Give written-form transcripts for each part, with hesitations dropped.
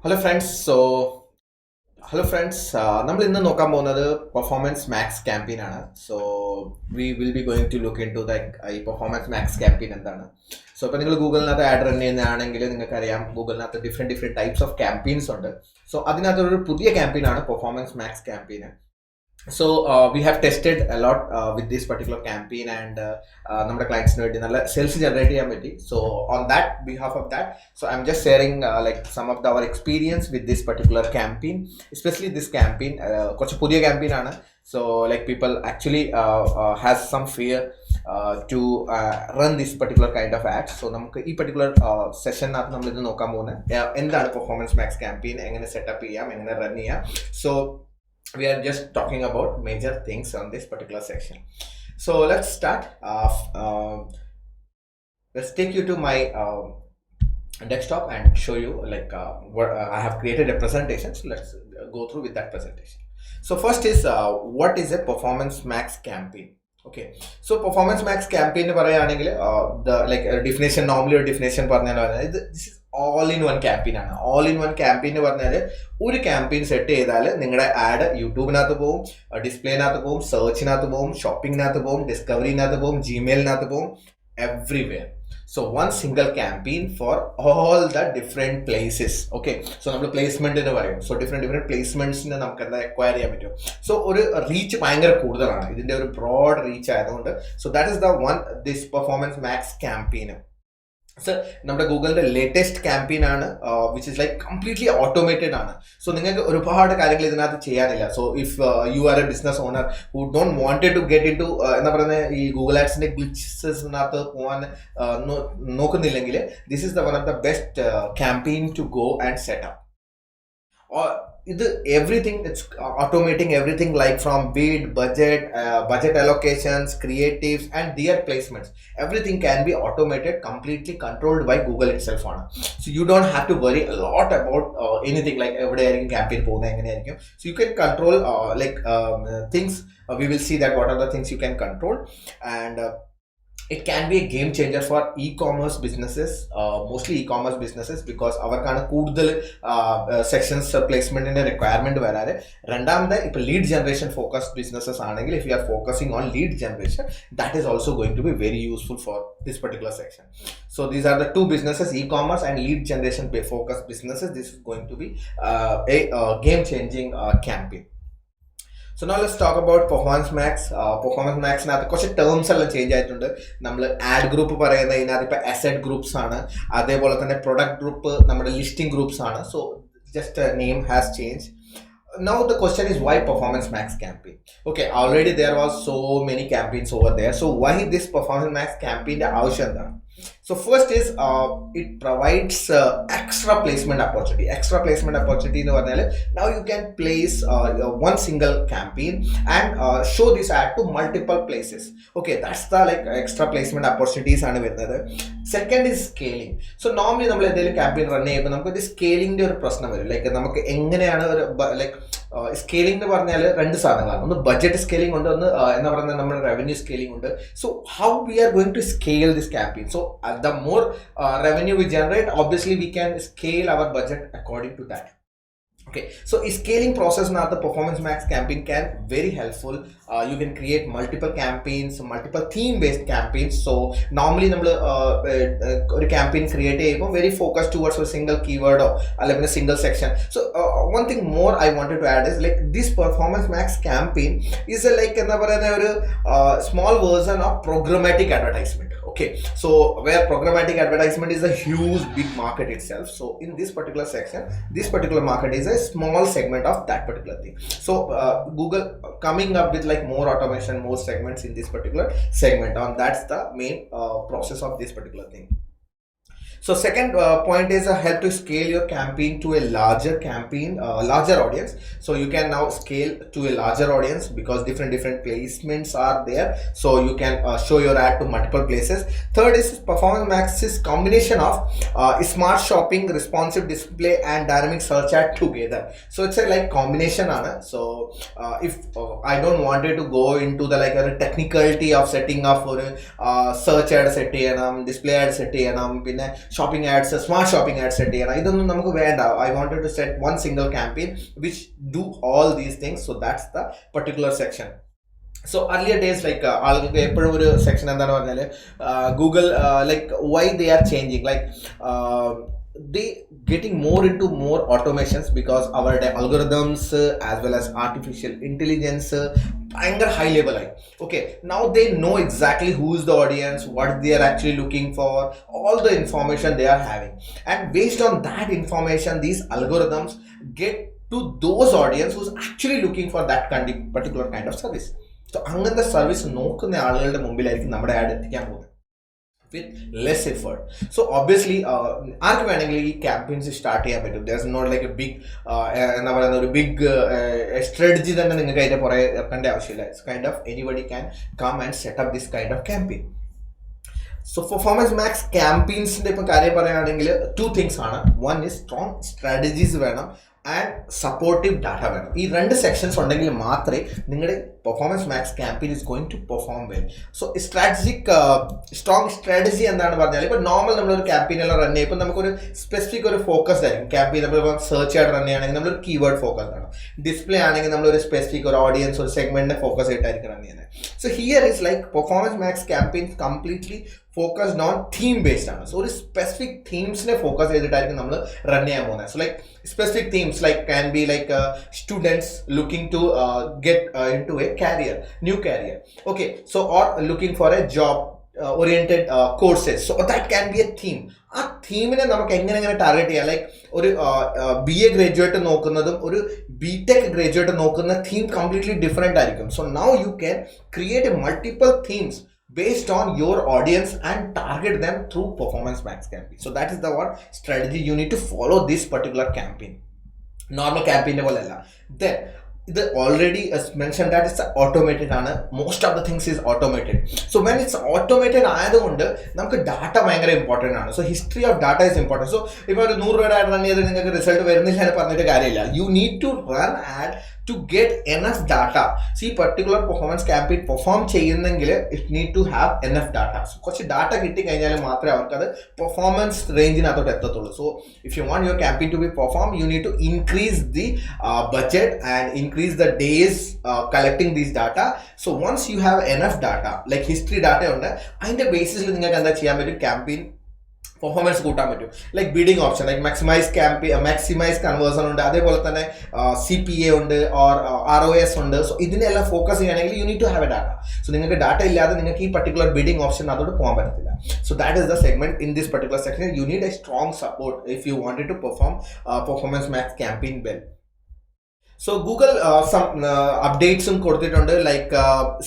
Hello friends. Hello friends. നമ്മൾ ഇന്ന് നോക്കാൻ പോകുന്നത് പെർഫോമൻസ് മാക്സ് ക്യാമ്പയിൻ ആണ്. So we will be going to look in to ഈ പെർഫോമൻസ് മാക്സ് ക്യാമ്പയിൻ എന്താണ്. സോ ഇപ്പോൾ നിങ്ങൾ ഗൂഗിളിനകത്ത് ആഡ് റൺ ചെയ്യുന്നതാണെങ്കിൽ നിങ്ങൾക്കറിയാം ഗൂഗിളിനകത്ത് ഡിഫറെൻറ്റ് ടൈപ്സ് ഓഫ് ക്യാമ്പയിൻസ് ഉണ്ട്. സോ അതിനകത്തൊരു പുതിയ ക്യാമ്പയിൻ ആണ് performance max campaign. So we have tested a lot with this particular campaign and നമ്മുടെ ക്ലയൻസിന് വേണ്ടി നല്ല സെയിൽസ് ജനറേറ്റ് ചെയ്യാൻ പറ്റി. So on that behalf of that, so I'm just sharing like some of our experience with this particular campaign. Especially this campaign കുറച്ച് പുതിയ campaign ആണ്. So like people actually has some fear to run this particular kind of ads. So നമുക്ക് ഈ particular സെഷനകത്ത് നമ്മളിത് നോക്കാൻ പോകുന്നത് എന്താണ് പെർഫോമൻസ് മാക്സ് ക്യാമ്പയിൻ, എങ്ങനെ സെറ്റപ്പ് ചെയ്യാം, എങ്ങനെ റൺ ചെയ്യാം. So we are just talking about major things on this particular section. So let's start. Let's take you to my desktop and show you what I have created a presentation. So let's go through with that presentation. So first is what is a performance max campaign? Okay, so performance max campaign പറയാണെങ്കിൽ the like definition, normally a definition പറഞ്ഞാൽ this is all in one campaign ആണ്. all in one campaign എന്ന് പറഞ്ഞാൽ ഒരു campaign set ചെയ്താൽ നിങ്ങളുടെ add യൂട്യൂബിനകത്ത് പോവും, ഡിസ്പ്ലേനകത്ത് പോവും, സെർച്ചിനകത്ത് പോവും, ഷോപ്പിങ്ങിനകത്ത് പോവും, ഡിസ്കവറിനകത്ത് പോവും, ജിമെയിലിനകത്ത് പോവും, everywhere. So one single campaign for all the different places. Okay, so നമ്മൾ പ്ലേസ്മെന്റ് എന്ന് പറയും. സോ ഡിഫറെന്റ് പ്ലേസ്മെന്റ്സിന് നമുക്ക് എന്താ അക്വയർ ചെയ്യാൻ പറ്റും. സോ ഒരു റീച്ച് ഭയങ്കര കൂടുതലാണ്, ഇതിന്റെ ഒരു ബ്രോഡ് റീച്ച് ആയതുകൊണ്ട്. So that is the one this performance max campaign. So നമ്മുടെ ഗൂഗിളിന്റെ ലേറ്റസ്റ്റ് ക്യാമ്പയിൻ ആണ്, which is like completely automated ആണ്. സോ നിങ്ങൾക്ക് ഒരുപാട് കാര്യങ്ങൾ ഇതിനകത്ത് ചെയ്യാനില്ല. So if you are a business owner who don't wanted to get into എന്താ പറയുന്നത് ഈ ഗൂഗിൾ ആഡ്സിന്റെ ഗ്ലിച്ചസിനകത്ത് പോകാൻ നോക്കുന്നില്ലെങ്കിൽ this is the one of the best campaign to go and set up. ഇത് everything, it's automating everything, like from bid, budget allocations, creatives and their placements. Everything can be automated, completely controlled by Google itself on. So you don't have to worry a lot about anything like every campaign പോകുന്നത് എങ്ങനെയായിരിക്കും. So you can control things. We will see that what are the things you can control, and it can be a game changer for e-commerce businesses, mostly e-commerce businesses, because അവർക്കാണ് കൂടുതൽ sections പ്ലേസ്മെന്റിന്റെ requirement വരാറ്. രണ്ടാമത് ഇപ്പൊ lead generation focused businesses ആണെങ്കിൽ, if you are focusing on lead generation, that is also going to be very useful for this particular section. So these are the two businesses, e-commerce and lead generation focused businesses. This is going to be a game changing campaign. So now let's talk about performance max. Performance maxനകത്ത് കുറച്ച് terms എല്ലാം change ആയിട്ടുണ്ട്. നമ്മൾ add group പറയുന്നത് ഇതിനകത്ത് ഇപ്പോൾ asset groups ആണ്, അതേപോലെ തന്നെ പ്രൊഡക്റ്റ് ഗ്രൂപ്പ് നമ്മുടെ ലിസ്റ്റിംഗ് ഗ്രൂപ്പ്സ് ആണ്. So just name has change. Now the question is, why performance max campaign? Okay, already there was so many campaigns over there. So why this performance max campaign avashyam enna? So first is it provides extra placement opportunity nu parnal. Now you can place one single campaign and show this ad to multiple places. Okay, that's the like extra placement opportunities aanu varunathu. Second is scaling. So normally നമ്മൾ എന്തെങ്കിലും campaign run ചെയ്യുമ്പോൾ നമുക്ക് ഇത് സ്കെയിലിംഗിന്റെ ഒരു പ്രശ്നം വരും. Like നമുക്ക് എങ്ങനെയാണ് ഒരു ലൈക്ക് സ്കെയിലിംഗ് എന്ന് പറഞ്ഞാൽ രണ്ട് സാധനങ്ങളാണ്. ഒന്ന് ബഡ്ജറ്റ് സ്കെയിലിംഗ് ഉണ്ട്, ഒന്ന് എന്താ പറയുന്നത് നമ്മുടെ റവന്യൂ സ്കെയിലിംഗ് ഉണ്ട്. So how we are going to scale this campaign? So the more revenue we generate, obviously we can scale our budget according to that. Okay, so a scaling process now the performance max campaign can very helpful. You can create multiple campaigns, multiple theme based campaigns. So normally നമ്മൾ ഒരു campaign create ചെയ്യുമ്പോൾ very focused towards a single keyword or a single section. So one thing more I wanted to add is like this performance max campaign is a like എന്താ പറയുന്ന ഒരു small version of programmatic advertisement. Okay, so where programmatic advertisement is a huge big market itself. So in this particular section, this particular market is a small segment of that particular thing. So Google coming up with like more automation, more segments in this particular segment, and that's the main process of this particular thing. So second point is help to scale your campaign to a larger audience. So you can now scale to a larger audience because different placements are there. So you can show your ad to multiple places. Third is performance max is combination of smart shopping, responsive display and dynamic search ad together. So it's a like combination ana. So if I don't wanted to go into the like a technicality of setting up for search ad set cheyanam, display ad set cheyanam, pinne shopping ads, smart shopping ads set ചെയ്യണം, ഇതൊന്നും നമുക്ക് വേണ്ട. I wanted to set one single campaign which do all these things. So that's the particular section. So earlier days, like ആളുകൾക്ക് എപ്പോഴും ഒരു section എന്താണ് പറഞ്ഞാൽ Google like why they are changing, like they getting more into more automations because our algorithms as well as artificial intelligence ഭയങ്കര high level ആയി. Okay, now they know exactly who is the audience, what they are actually looking for, all the information they are having, and based on that information these algorithms get to those audience who's actually looking for that particular kind of service. So അങ്ങനത്തെ service നോക്കുന്ന ആളുകളുടെ മുമ്പിലായിരിക്കും നമ്മുടെ add എത്തിക്കാൻ പോകുന്നത് with less effort. So obviously ആർക്ക് വേണമെങ്കിലും ഈ campaigns start ചെയ്യാൻ പറ്റും. there's not like a big എന്താ പറയുന്ന ഒരു ബിഗ് സ്ട്രാറ്റജി തന്നെ നിങ്ങൾക്ക് അതിൻ്റെ പുറകെ ഇറക്കേണ്ട ആവശ്യമില്ല. It's kind of anybody can come and set up this kind of campaign. So performance max campaigns-ന്റെ ഇപ്പോൾ കാര്യം പറയുകയാണെങ്കിൽ 2 things ആണ്. One is strong strategies വേണം ആൻഡ് സപ്പോർട്ടീവ് ഡാറ്റ വേണം. ഈ 2 സെക്ഷൻസ് ഉണ്ടെങ്കിൽ മാത്രമേ നിങ്ങളുടെ performance max campaign is going to perform well. So strong strategy എന്താണ് പറഞ്ഞാൽ, ഇപ്പോൾ നോർമൽ നമ്മളൊരു ക്യാമ്പയിൻ എല്ലാം റൺ ചെയ്യുമ്പോൾ നമുക്കൊരു സ്പെസിഫിക് ഒരു ഫോക്കസ്ഡ് ആയിരിക്കും. ക്യാമ്പയിൻ നമ്മളിപ്പോൾ സെർച്ച് ആയിട്ട് റൺ ചെയ്യുകയാണെങ്കിൽ നമ്മളൊരു കീവേഡ് ഫോക്കസ്ഡ് ആണ്. ഡിസ്പ്ലേ ആണെങ്കിൽ നമ്മളൊരു സ്പെസിഫിക് ഒരു ഓഡിയൻസ് ഒരു സെഗ്മെന്റിനെ ഫോക്കസ് ആയിട്ടായിരിക്കും റൺ ചെയ്യുന്നത്. So here is like performance max campaign completely focused on theme based ആണ്. സോ ഒരു സ്പെസിഫിക് തീംസിനെ ഫോക്കസ് ചെയ്തിട്ടായിരിക്കും നമ്മൾ റൺ ചെയ്യാൻ പോകുന്നത്. So like specific themes like can be like students looking to get into a career, new career, okay, so or looking for a job oriented courses. So that can be a theme. ആ തീമിനെ നമുക്ക് എങ്ങനെ target ചെയ്യാം, like ഒരു BA graduate നോക്കുന്നതും ഒരു BTech graduate നോക്കുന്ന theme completely different ആയിരിക്കും. So now you can create A multiple themes based on your audience and target them through performance max campaign. So that is the what strategy you need to follow this particular campaign. Normal campaign പോലെ അല്ല. Then ഇത് already mentioned that it's automated ആണ്. most of the things is automated. So when it's automated ആയതുകൊണ്ട് നമുക്ക് data ഭയങ്കര important ആണ്. So history of data is important. So ഇപ്പോൾ ഒരു 100 രൂപയുടെ ആഡ് റൺ ചെയ്ത് നിങ്ങൾക്ക് റിസൾട്ട് വരുന്നില്ല എന്ന് പറഞ്ഞിട്ട് കാര്യമില്ല. You need to run ad to get enough data. See particular performance campaign perform ചെയ്യുന്നെങ്കിൽ it need to have enough data. So കുറച്ച് ഡാറ്റ കിട്ടി കഴിഞ്ഞാൽ മാത്രമേ അവർക്ക് അത് പെർഫോമൻസ് റേഞ്ചിനകത്തോട്ട് എത്തത്തുള്ളൂ. So if you want your campaign to be perform you need to increase the budget and increase the days collecting these data. So once you have enough data like history data ഉണ്ട്, അതിൻ്റെ ബേസിസിൽ നിങ്ങൾക്ക് എന്താ ചെയ്യാൻ പറ്റും, campaign performance കൂട്ടാൻ പറ്റും. Like bidding option, like maximise conversion ഉണ്ട്, അതേപോലെ തന്നെ CPA ഉണ്ട്, ഓർ ROS ഉണ്ട്. സോ ഇതിനെല്ലാം ഫോക്കസ് ചെയ്യുകയാണെങ്കിൽ you need to have a data. So നിങ്ങൾക്ക് ഡാറ്റ ഇല്ലാതെ നിങ്ങൾക്ക് ഈ പർട്ടിക്കുലർ ബിഡിങ് ഓപ്ഷൻ അതോട് പോകാൻ പറ്റത്തില്ല. So that is the segment in this particular section. You need a strong support if you wanted to perform performance max campaign well. So Google some updates കൊടുത്തിട്ടുണ്ട്, like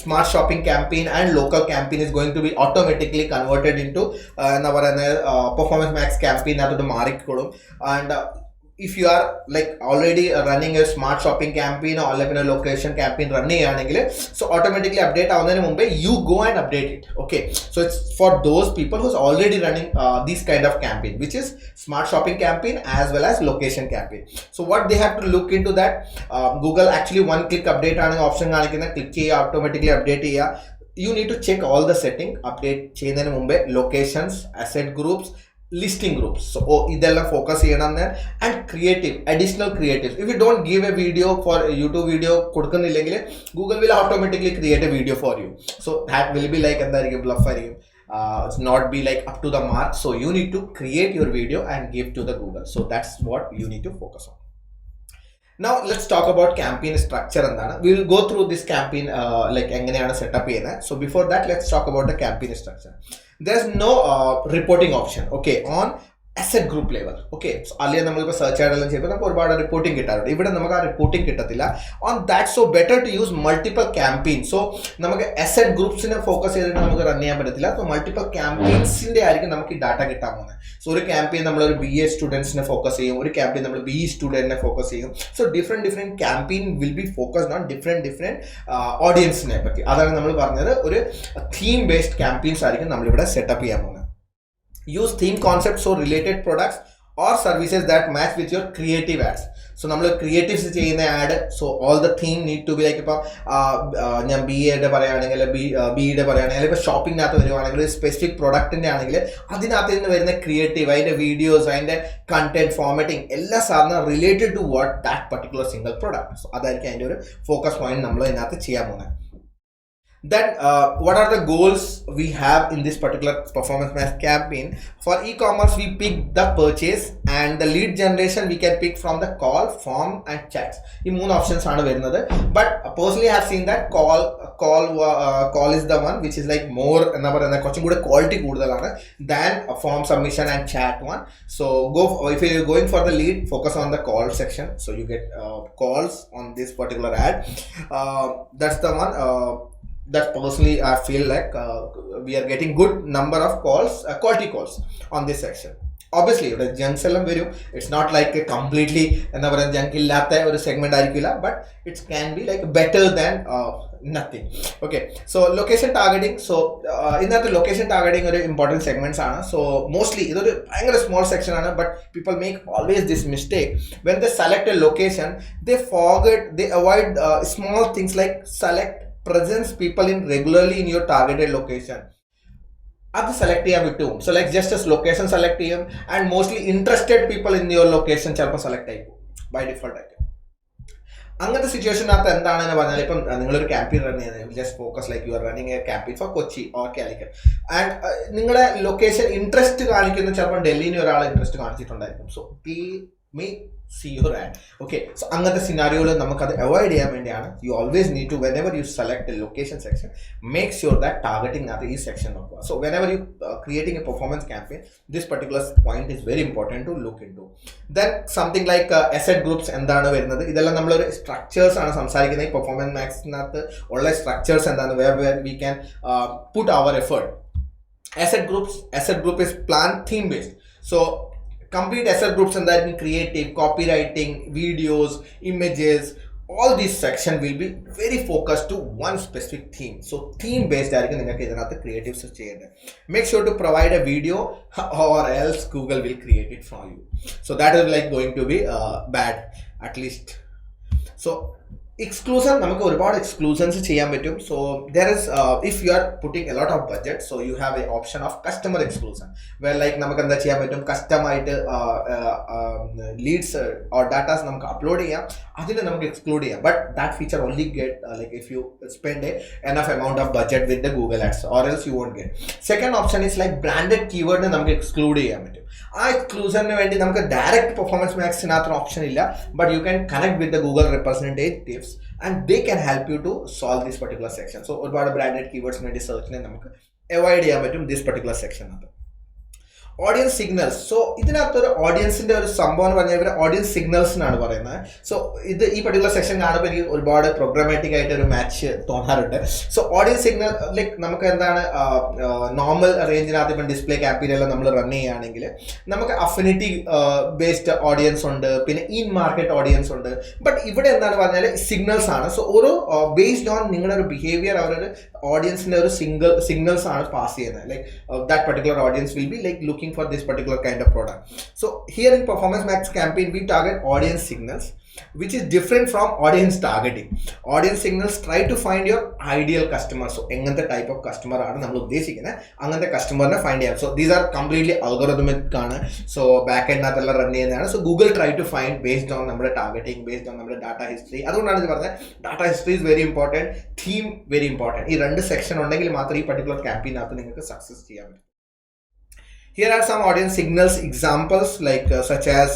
smart shopping campaign and local campaign is going to be automatically converted into എന്താ പറയുന്നത് performance max campaign അതോട് മാറിക്കോളും. And if you are like already running a smart shopping campaign or like a location campaign run cheyaanengil, so automatically update avunadine mumbe you go and update it. Okay, so it's for those people who's already running this kind of campaign, which is smart shopping campaign as well as location campaign. So what they have to look into that, Google actually one click update aanu option kanikkunna, click cheya automatically update cheya. You need to check all the setting, update cheyyunnadine mumbe locations, asset groups, listing groups. So idella focus cheyanam then, and additional creatives. If you don't give a video for a YouTube video kodukunnillengil, Google will automatically create a video for you. So that will be like endarikkum bluff ariyum, it's not be like up to the mark. So you need to create your video and give to the Google. So that's what you need to focus on. Now let's talk about campaign structure endana. We will go through this campaign like enganeyana setup cheyna. So before that let's talk about the campaign structure. There's no reporting option, okay, on asset group level. Okay, so earlier nammal search adellam cheyumbol namukku oru reporting kittarundu. Ivide namukku reporting kittathilla on that. So better to use multiple campaigns. So namukku asset groups ne focus cheyidittu namukku run cheyan pattathilla. So multiple campaigns inde aayirikkum namukku data kittan povune. So oru campaign nammal oru BA students ne focus cheyum, oru campaign nammal BE student ne focus cheyum. So different campaign will be focused on different audience ne patti. Adana nammal parnathu oru theme based campaigns aayirikkum nammal ivide set up cheyan povune. Use theme concepts, so related products or services that match with your creative ads. So നമ്മൾ creatives ചെയ്യുന്ന ad, so all the theme need to be like ഇപ്പോൾ ഞാൻ BA പറയുകയാണെങ്കിൽ BE പറയുകയാണെങ്കിൽ ഇപ്പോൾ ഷോപ്പിങ്ങിനകത്ത് വരുവാണെങ്കിൽ specific പ്രൊഡക്റ്റിൻ്റെ ആണെങ്കിൽ അതിനകത്ത് നിന്ന് വരുന്ന ക്രിയേറ്റീവ്, അതിൻ്റെ വീഡിയോസ്, അതിൻ്റെ കണ്ടന്റ് ഫോർമാറ്റിംഗ് എല്ലാ സാധനം related to what that particular single product. So അതായിരിക്കും അതിൻ്റെ ഒരു ഫോക്കസ് പോയിന്റ് നമ്മൾ ഇതിനകത്ത് ചെയ്യാൻ പോകുന്നത്. Then what are the goals we have in this particular performance max campaign? For e-commerce we pick the purchase, and the lead generation we can pick from the call, form and chats. ഈ മൂന്ന് options ആണ് വരുന്നത്. But personally I have seen that call is the one which is like more എന്താ പറയുന്നത്, കുറച്ചും കൂടെ quality കൂടുതലാണ് than form submission and chat one. So if you are going for the lead, focus on the call section, so you get calls on this particular ad. That's the one that personally I feel like we are getting good number of calls, quality calls on this section. Obviously ഇവിടെ chunks എല്ലാം വരും. It's not like completely എന്താ പറയുക junk ഇല്ലാത്ത ഒരു segment ആയിരിക്കില്ല, but it's can be like better than nothing. Okay, so location targeting. So ഇതിനകത്ത് location targeting ഒരു ഇമ്പോർട്ടൻറ്റ് സെഗ്മെന്റ്സ് ആണ്. സോ മോസ്റ്റ്ലി ഇതൊരു ഭയങ്കര സ്മോൾ സെക്ഷൻ ആണ്, but people make always this mistake. When they select A location, they forget, they avoid small things like select presence people in regularly in your targeted location. അത് select ചെയ്യാൻ വിട്ടു. So like just location select ചെയ്യും, and mostly interested people in your location ചിലപ്പോൾ select ആയി പോകും by default ആയിട്ട്. അങ്ങനത്തെ സിറ്റുവേഷനകത്ത് എന്താണെന്ന് പറഞ്ഞാൽ, ഇപ്പം നിങ്ങളൊരു ക്യാമ്പയിൻ റൺ ചെയ്യുന്നത്, just focus like you are running a campaign for Kochi or Calicut, and നിങ്ങളുടെ ലൊക്കേഷൻ ഇൻട്രസ്റ്റ് കാണിക്കുന്ന ചിലപ്പോൾ ഡൽഹിയിൽ ഒരാൾ ഇൻട്രസ്റ്റ് കാണിച്ചിട്ടുണ്ടായിരിക്കും. So may see your ad. Okay, so അങ്ങനത്തെ സിനാരിയോയിൽ നമുക്കത് അവോയ്ഡ് ചെയ്യാൻ വേണ്ടിയാണ് you always need to, whenever you select a location section, make sure that targeting at ഈ section നോക്കുക. So whenever you creating a performance campaign, this particular point is very important to look into. Then something like asset groups എന്താണ് വരുന്നത്, ഇതെല്ലാം നമ്മളൊരു structures ആണ് സംസാരിക്കുന്നത്. ഈ performance മാക്സിനകത്ത് ഉള്ള സ്ട്രക്ചേഴ്സ് എന്താണ്, where we can put our effort. Asset group is plan theme based. So complete asset groups and that creative, copywriting, videos, images, all these section will be very focused to one specific theme. So theme based ആയിരിക്കും നിങ്ങൾക്ക് ഇതിനകത്ത് creatives ചെയ്യേണ്ടത്. Make sure to provide a video or else Google will create it for you. So that is like going to be bad at least. So exclusion, നമുക്ക് ഒരുപാട് exclusions ചെയ്യാൻ പറ്റും. So there is if you are putting a lot of budget, so you have a option of customer exclusion, where like നമുക്ക് എന്താ ചെയ്യാൻ പറ്റും, കസ്റ്റമായിട്ട് leads or datas നമുക്ക് അപ്ലോഡ് ചെയ്യാം, അതിൽ നമുക്ക് എക്സ്ക്ലൂഡ് ചെയ്യാം. But that feature only get like if you spend enough amount of budget with the Google ads, or else you won't get. Second option is like branded കീവേഡിനെ നമുക്ക് exclude ചെയ്യാൻ പറ്റും. ആ എക്സ്ക്ലൂഷന് വേണ്ടി നമുക്ക് ഡയറക്റ്റ് പെർഫോമൻസ് മാക്സിനകത്ത് ഓപ്ഷൻ ഇല്ല, but you can connect with the Google representatives and they can help you to solve this particular section. So ഒരുപാട് ബ്രാൻഡഡ് കീവേഡ്സ് വേണ്ടി സെർച്ചിനെ നമുക്ക് അവോയ്ഡ് ചെയ്യാൻ പറ്റും this particular section അത്. Audience signals. സോ ഇതിനകത്തൊരു ഓഡിയൻസിന്റെ ഒരു സംഭവം എന്ന് പറഞ്ഞാൽ ഇവർ ഓഡിയൻസ് സിഗ്നൽസ് എന്നാണ് പറയുന്നത്. സോ ഈ പർട്ടിക്കുലർ സെക്ഷൻ കാണുമ്പോൾ എനിക്ക് ഒരുപാട് പ്രോഗ്രാമാറ്റിക് ആയിട്ട് ഒരു മാച്ച് തോന്നാറുണ്ട്. സോ ഓഡിയൻസ് സിഗ്നൽ ലൈക്ക് നമുക്ക് എന്താണ്, നോർമൽ റേഞ്ചിനകത്ത് ഇപ്പം ഡിസ്പ്ലേ ക്യാമ്പയിനെല്ലാം നമ്മൾ റൺ ചെയ്യുകയാണെങ്കിൽ നമുക്ക് അഫിനിറ്റി ബേസ്ഡ് ഓഡിയൻസ് ഉണ്ട്, പിന്നെ ഇൻ മാർക്കറ്റ് ഓഡിയൻസ് ഉണ്ട്. ബട്ട് ഇവിടെ എന്താണ് പറഞ്ഞാൽ സിഗ്നൽസ് ആണ്. സോ ഒരു ബേസ്ഡ് ഓൺ നിങ്ങളുടെ ഒരു ബിഹേവിയർ അവരൊരു ഓഡിയൻസിന്റെ ഒരു സിഗ്നൽസ് ആണ് പാസ് ചെയ്യുന്നത്. Like that particular audience will be like looking for this particular kind of product. So here in Performance Max campaign we target audience signals, which is different from audience targeting. Audience signals try to find your ideal customer. So engante type of customer aanu nammal uddeshikkunna angante customer ne find cheyam. So these are completely algorithmic aanu. So back end nathalla run cheyyana. So Google try to find based on nammade targeting, based on nammade data history. Adondana idu parnay data history is very important, theme very important. Ee rendu section undengil maathram ee particular campaign nathu ningalku success cheyyam. Here are some audience signals examples like such as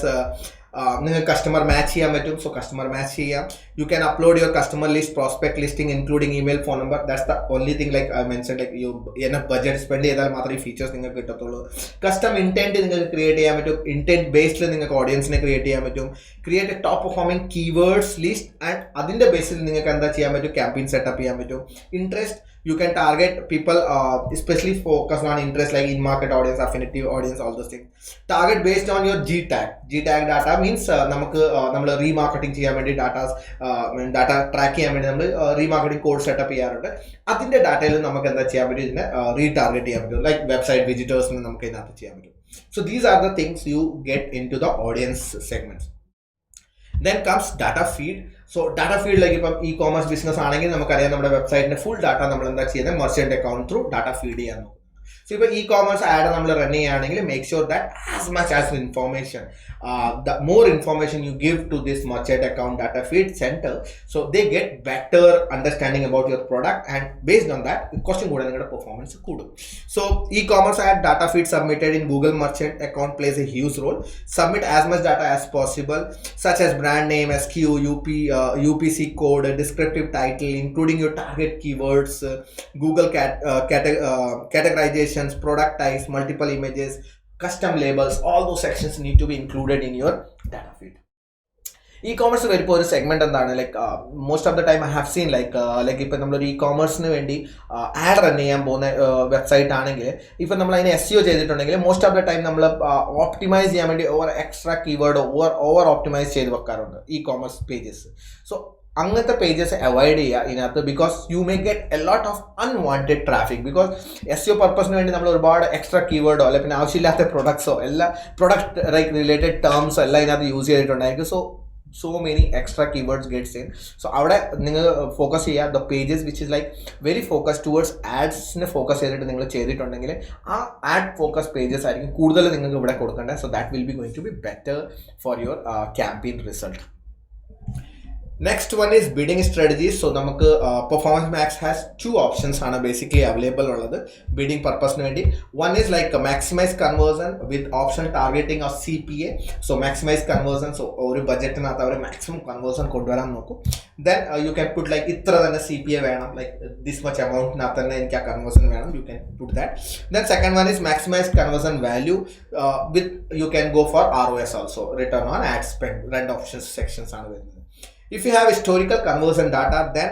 നിങ്ങൾക്ക് customer match ചെയ്യാൻ പറ്റും. So customer match ചെയ്യാം. U can upload your customer list, prospect listing including email, phone number. That's the only thing like I mention like you enough budget spend ചെയ്താൽ മാത്രമേ ഈ features നിങ്ങൾക്ക് കിട്ടത്തുള്ളൂ. Custom intent നിങ്ങൾക്ക് create ചെയ്യാൻ പറ്റും. Intent ബേസ്ഡിൽ നിങ്ങൾക്ക് ഓഡിയൻസിനെ ക്രിയേറ്റ് ചെയ്യാൻ പറ്റും. Create A top performing keywords list and അതിൻ്റെ ബേസിൽ നിങ്ങൾക്ക് എന്താ ചെയ്യാൻ പറ്റും, ക്യാമ്പയിൻ സെറ്റപ്പ് ചെയ്യാൻ പറ്റും. Interest, you can target people especially focused on interest like in market audience, affinity audience, all those things. Target based on your G tag data means നമുക്ക് നമ്മൾ remarketing ചെയ്യാൻ വേണ്ടി ഡാറ്റ ട്രാക്ക് ചെയ്യാൻ വേണ്ടി നമ്മൾ remarketing code setup ചെയ്യാറുണ്ട്. അതിൻ്റെ ഡാറ്റയിൽ നമുക്ക് എന്താ ചെയ്യാൻ പറ്റും, ഇതിനെ റീടാർഗറ്റ് ചെയ്യാൻ പറ്റും. ലൈക്ക് വെബ്സൈറ്റ് വിസിറ്റേഴ്സിന് നമുക്ക് ഇതിനകത്ത് ചെയ്യാൻ പറ്റും. So these are the things you get into the audience segments. Then comes data feed. So data feed, like if e-commerce business ആണെങ്കിൽ നമുക്കറിയാം നമ്മുടെ വെബ്സൈറ്റിന്റെ ഫുൾ ഡാറ്റ നമ്മൾ എന്താ ചെയ്യുന്നത്, merchant account through data feed ചെയ്യാൻ നോക്കും. So if e-commerce ad നമ്മൾ run ചെയ്യുകയാണെങ്കിൽ make sure that as much as information, the more information you give to this merchant account data feed center, so they get better understanding about your product, and based on that കുറച്ചും കൂടെ നിങ്ങളുടെ performance കൂടും. So e-commerce ad data feed submitted in Google merchant account plays a huge role. Submit as much data as possible, such as brand name, SKU, UPC code, descriptive title including your target keywords, Google categorization, product types, multiple images, custom labels. All those sections need to be included in your data feed. E-commerce വരുമ്പോൾ ഒരു segment എന്താണ്, like most of the time I have seen like ഇപ്പം നമ്മളൊരു ഇ-കോമേഴ്സിന് വേണ്ടി add run ചെയ്യാൻ പോകുന്ന website ആണെങ്കിൽ, ഇപ്പം നമ്മൾ അതിനെ SEO ചെയ്തിട്ടുണ്ടെങ്കിൽ മോസ്റ്റ് ഓഫ് ദ ടൈം നമ്മൾ ഓപ്റ്റിമൈസ് ചെയ്യാൻ വേണ്ടി എക്സ്ട്രാ കീവേഡ് ഓവർ ഓപ്റ്റിമൈസ് ചെയ്ത് വെക്കാറുണ്ട് ഇ-കോമേഴ്സ് പേജസ്. സോ അങ്ങനത്തെ പേജസ് അവോയ്ഡ് ചെയ്യുക ഇതിനകത്ത്, because you may get A lot of unwanted traffic. Because SEO പർപ്പസിന് വേണ്ടി നമ്മൾ ഒരുപാട് എക്സ്ട്രാ കീവേഡോ അല്ലെങ്കിൽ പിന്നെ ആവശ്യമില്ലാത്ത പ്രൊഡക്ട്സോ എല്ലാം പ്രൊഡക്റ്റ് ലൈക്ക് റിലേറ്റഡ് ടേംസോ എല്ലാം ഇതിനകത്ത് use ചെയ്തിട്ടുണ്ടായിരിക്കും. So many extra keywords gets in. So അവിടെ നിങ്ങൾ ഫോക്കസ് ചെയ്യുക the pages which is like very focused towards ads-നെ ഫോക്കസ് ചെയ്തിട്ട് നിങ്ങൾ ചെയ്തിട്ടുണ്ടെങ്കിൽ ആ ആഡ് ഫോക്കസ് പേജസ് ആയിരിക്കും കൂടുതൽ നിങ്ങൾക്ക് ഇവിടെ കൊടുക്കേണ്ടത്. So that will be going to be better for your campaign result. Next one is bidding strategies. So നമുക്ക് Performance Max has two options ആണ് basically available ഉള്ളത് bidding purpose ന് വേണ്ടി. One is like maximize conversion with option targeting of CPA. So maximize conversion, so ഒരു ബഡ്ജറ്റിനകത്ത് അവർ maximum conversion കൊണ്ടുവരാൻ നോക്കും. Then you can put like ഇത്ര തന്നെ CPA വേണം, like this much amount നകത്ത് തന്നെ എനിക്ക് ആ conversion വേണം, you can put that. Then second one is maximize conversion value with you can go for ROS also, return on ad spend. രണ്ട് options sections ആണ് വരുന്നത്. If you have historical conversion data, then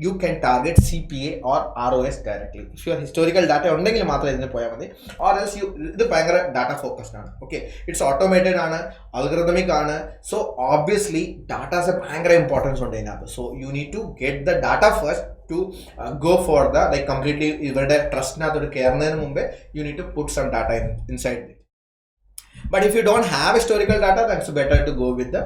you can target CPA or ROS directly. If your historical data ഉണ്ടെങ്കിൽ മാത്രമേ ഇതിന് പോയാൽ മതി, or else ഇത് ഭയങ്കര ഡാറ്റ ഫോക്കസ്ഡ് ആണ്. ഓക്കെ, ഇറ്റ്സ് ഓട്ടോമേറ്റഡ് ആണ്, അൽഗോരിതമിക് ആണ്. സോ ഓബ്വിയസ്ലി ഡാറ്റാസ് ഭയങ്കര ഇമ്പോർട്ടൻസ് ഉണ്ട് ഇതിനകത്ത്. So you need to get the data first to go for the like completely ഇവരുടെ ട്രസ്റ്റിനകത്തോട് കയറുന്നതിന് മുമ്പേ you need to put some data inside it. But if you don't have historical data, then it's better to go with the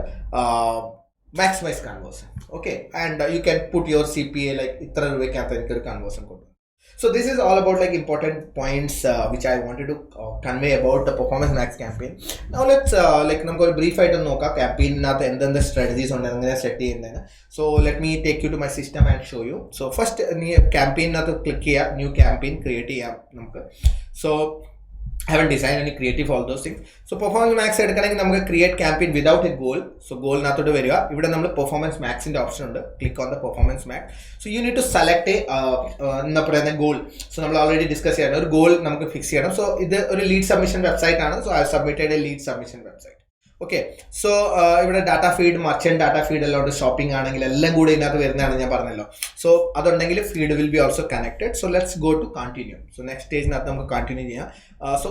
maximize conversion. Okay, and you can put your CPA like itra rupayakatha enikku conversion kodu. So this is all about like important points which I wanted to convey about the Performance Max campaign. Now let's like namukku or brief aayittu nokka campaign nathu endha strategies undu angane set cheyyundena. So let me take you to my system and show you. So first campaign nathu click cheya, new campaign create cheya namukku. So I haven't designed any creative, all those things. So Performance Max എടുക്കണമെങ്കിൽ നമുക്ക് create campaign without a goal. So goal നാത്തോട്ട് വരിക, ഇവിടെ നമ്മൾ Performance Maxന്റെ option ഉണ്ട്, click on the Performance Max. So you need to select a എന്താ പറയുന്ന goal. So നമ്മൾ already discuss ചെയ്യണം, ഒരു goal നമുക്ക് ഫിക്സ് ചെയ്യണം. So ഇത് ഒരു ലീഡ് സബ്മിഷൻ വെബ്സൈറ്റ് ആണ്. So I submitted a lead submission website. Okay, so ഇവിടെ data feed, merchant data feed എല്ലാം ഉണ്ട്, ഷോപ്പിംഗ് ആണെങ്കിൽ എല്ലാം കൂടി ഇതിനകത്ത് വരുന്നതാണ് ഞാൻ പറഞ്ഞല്ലോ. സോ അതുണ്ടെങ്കിൽ feed will be also connected. So let's go to continue. So next സ്റ്റേജിനകത്ത് നമുക്ക് കണ്ടിന്യൂ ചെയ്യാം. സോ